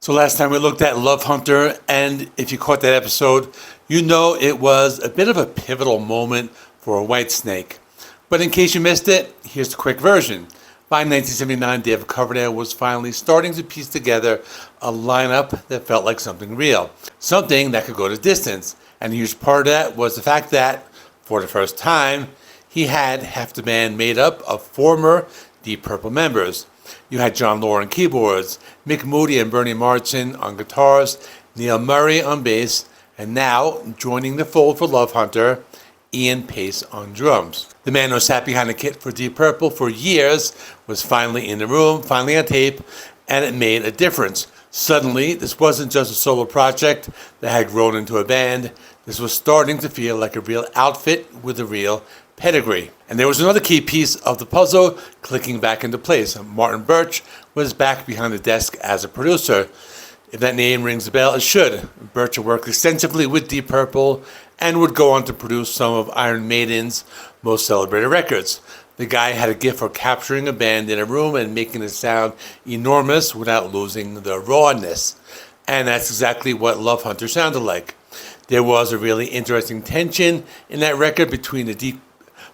So last time we looked at Love Hunter, and if you caught that episode, you know it was a bit of a pivotal moment for Whitesnake. But in case you missed it, here's the quick version. By 1979, David Coverdale was finally starting to piece together a lineup that felt like something real, something that could go the distance. And a huge part of that was the fact that, for the first time, he had half the band made up of former Deep Purple members. You had John Lord on keyboards, Mick Moody and Bernie Martin on guitars, Neil Murray on bass, and now, joining the fold for Love Hunter, Ian Paice on drums. The man who sat behind the kit for Deep Purple for years was finally in the room, finally on tape, and it made a difference. Suddenly, this wasn't just a solo project that had grown into a band. This was starting to feel like a real outfit with a real pedigree. And there was another key piece of the puzzle clicking back into place. Martin Birch was back behind the desk as a producer. If that name rings a bell, it should. Birch worked extensively with Deep Purple and would go on to produce some of Iron Maiden's most celebrated records. The guy had a gift for capturing a band in a room and making it sound enormous without losing the rawness. And that's exactly what Love Hunter sounded like. There was a really interesting tension in that record between the deep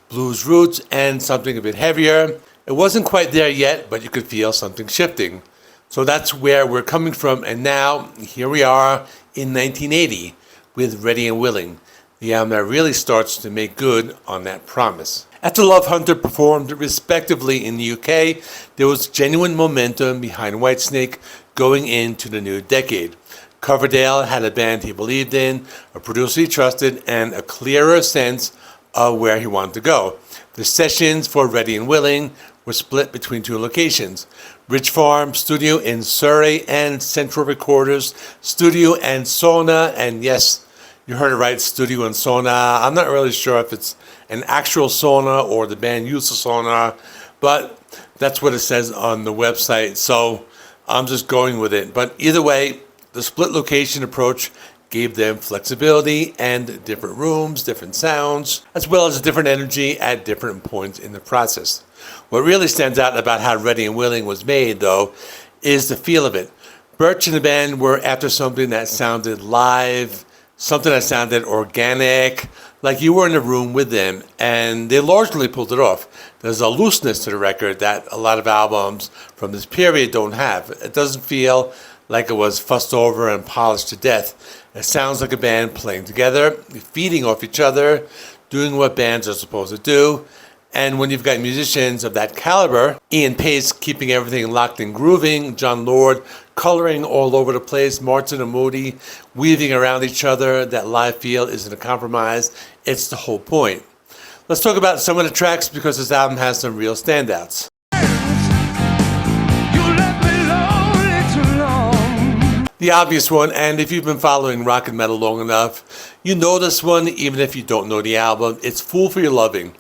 blues roots and something a bit heavier. It wasn't quite there yet, but you could feel something shifting. So that's where we're coming from, and now here we are in 1980 with Ready and Willing, the album that really starts to make good on that promise. After Love Hunter performed respectively in the UK, there was genuine momentum behind Whitesnake going into the new decade. Coverdale had a band he believed in, a producer he trusted, and a clearer sense of where he wanted to go. The sessions for Ready and Willing were split between two locations: Ridge Farm Studio in Surrey and Central Recorders Studio and Sauna. And yes, you heard it right, Studio and Sauna. I'm not really sure if it's an actual sauna or the band used a sauna, but that's what it says on the website, so I'm just going with it. But either way, the split location approach gave them flexibility and different rooms, different sounds, as well as a different energy at different points in the process. What really stands out about how Ready and Willing was made, though, is the feel of it. Birch and the band were after something that sounded live, something that sounded organic, like you were in the room with them, and they largely pulled it off. There's a looseness to the record that a lot of albums from this period don't have. It doesn't feel like it was fussed over and polished to death. It sounds like a band playing together, feeding off each other, doing what bands are supposed to do. And when you've got musicians of that caliber, Ian Paice keeping everything locked and grooving, John Lord coloring all over the place, Martin and Moody weaving around each other, that live feel isn't a compromise. It's the whole point. Let's talk about some of the tracks because this album has some real standouts. The obvious one, and if you've been following rock and metal long enough, you know this one even if you don't know the album. It's Fool for Your Loving.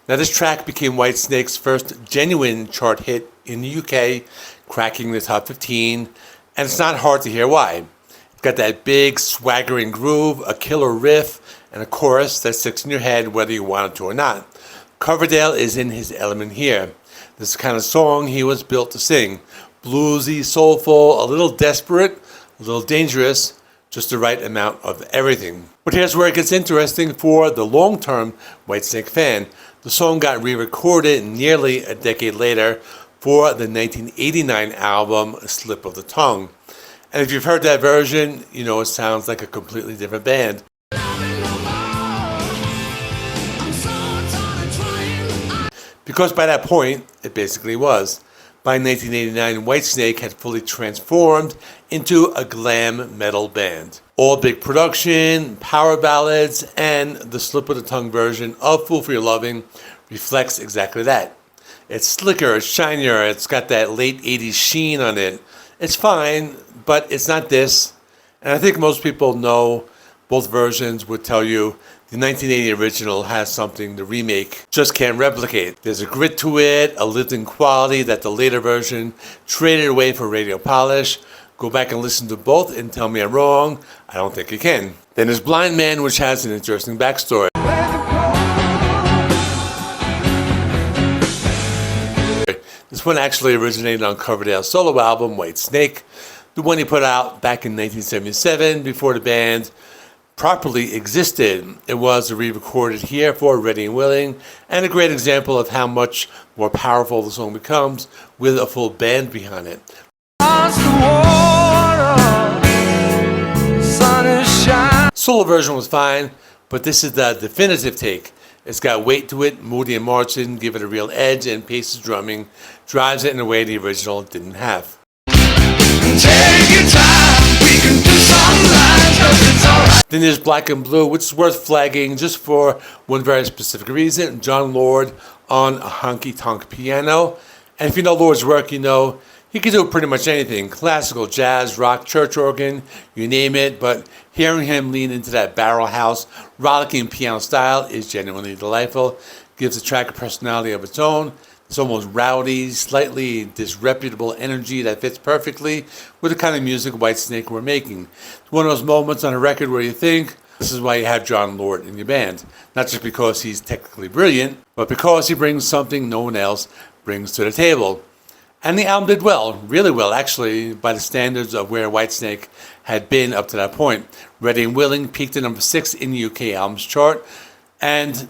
Now this track became Whitesnake's first genuine chart hit in the UK, cracking the top 15, and it's not hard to hear why. It's got that big swaggering groove, a killer riff, and a chorus that sticks in your head whether you want it to or not. Coverdale is in his element here. This is the kind of song he was built to sing. Bluesy, soulful, a little desperate, a little dangerous, just the right amount of everything. But here's where it gets interesting for the long-term Whitesnake fan. The song got re-recorded nearly a decade later for the 1989 album Slip of the Tongue. And if you've heard that version, you know it sounds like a completely different band. Because by that point, it basically was. By 1989, Whitesnake had fully transformed into a glam metal band. All big production, power ballads, and the Slip of the Tongue version of Fool for Your Loving reflects exactly that. It's slicker, it's shinier, it's got that late 80s sheen on it. It's fine, but it's not this. And I think most people know both versions would tell you the 1980 original has something the remake just can't replicate. There's a grit to it, a lived-in quality that the later version traded away for radio polish. Go back and listen to both and tell me I'm wrong. I don't think you can. Then there's Blindman, which has an interesting backstory. This one actually originated on Coverdale's solo album, Whitesnake. the one he put out back in 1977 before the band properly existed. It was re-recorded here for Ready and Willing, and a great example of how much more powerful the song becomes with a full band behind it. Solo version was fine, but this is the definitive take. It's got weight to it. Moody and Martin give it a real edge, and Paice's drumming drives it in a way the original didn't have. Take your time, we can do some lines, 'cause it's alright. Then there's Black and Blue, which is worth flagging just for one very specific reason. John Lord on a honky-tonk piano. And if you know Lord's work, you know he can do pretty much anything. Classical, jazz, rock, church organ, you name it. But hearing him lean into that barrel house, rollicking piano style is genuinely delightful. Gives the track a personality of its own. It's almost rowdy, slightly disreputable energy that fits perfectly with the kind of music Whitesnake were making. It's one of those moments on a record where you think, this is why you have John Lord in your band. Not just because he's technically brilliant, but because he brings something no one else brings to the table. And the album did well, really well actually, by the standards of where Whitesnake had been up to that point. Ready and Willing peaked at number 6 in the UK albums chart, and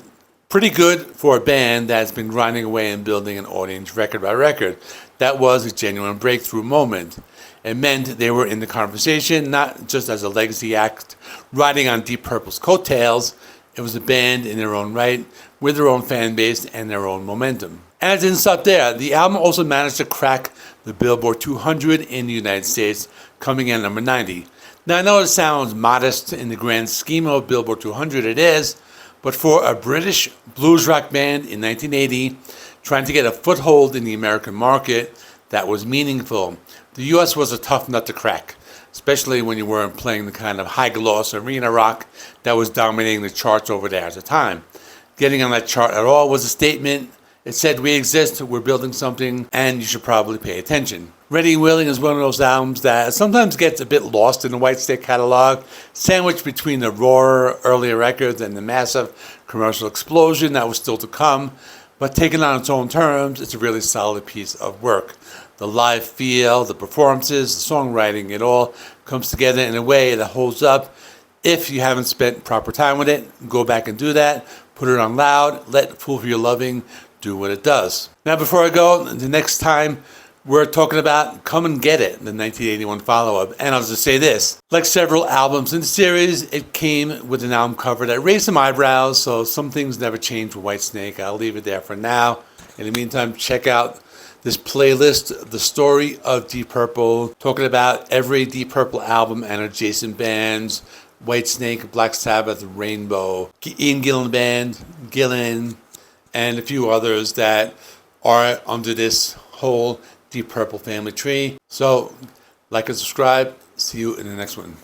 pretty good for a band that's been grinding away and building an audience record by record. That was a genuine breakthrough moment. It meant they were in the conversation, not just as a legacy act riding on Deep Purple's coattails. It was a band in their own right, with their own fan base and their own momentum. And it didn't stop there. The album also managed to crack the Billboard 200 in the United States, coming in at number 90. Now, I know it sounds modest in the grand scheme of Billboard 200, it is, but for a British blues rock band in 1980, trying to get a foothold in the American market, that was meaningful. The US was a tough nut to crack, especially when you weren't playing the kind of high-gloss arena rock that was dominating the charts over there at the time. Getting on that chart at all was a statement. It said, we exist, we're building something, and you should probably pay attention. Ready and Willing is one of those albums that sometimes gets a bit lost in the Whitesnake catalog, sandwiched between the raw earlier records and the massive commercial explosion that was still to come. But taken on its own terms, it's a really solid piece of work. The live feel, the performances, the songwriting, it all comes together in a way that holds up. If you haven't spent proper time with it, go back and do that. Put it on loud, let Fool for Your Loving do what it does. Now, before I go, the next time we're talking about Come and Get It, the 1981 follow-up. And I'll just say this, like several albums in the series, it came with an album cover that raised some eyebrows, so some things never change with Whitesnake. I'll leave it there for now. In the meantime, check out this playlist, The Story of Deep Purple, talking about every Deep Purple album and adjacent bands, Whitesnake, Black Sabbath, Rainbow, Ian Gillan Band, Gillan, and a few others that are under this whole Deep Purple family tree. So, like and subscribe. See you in the next one.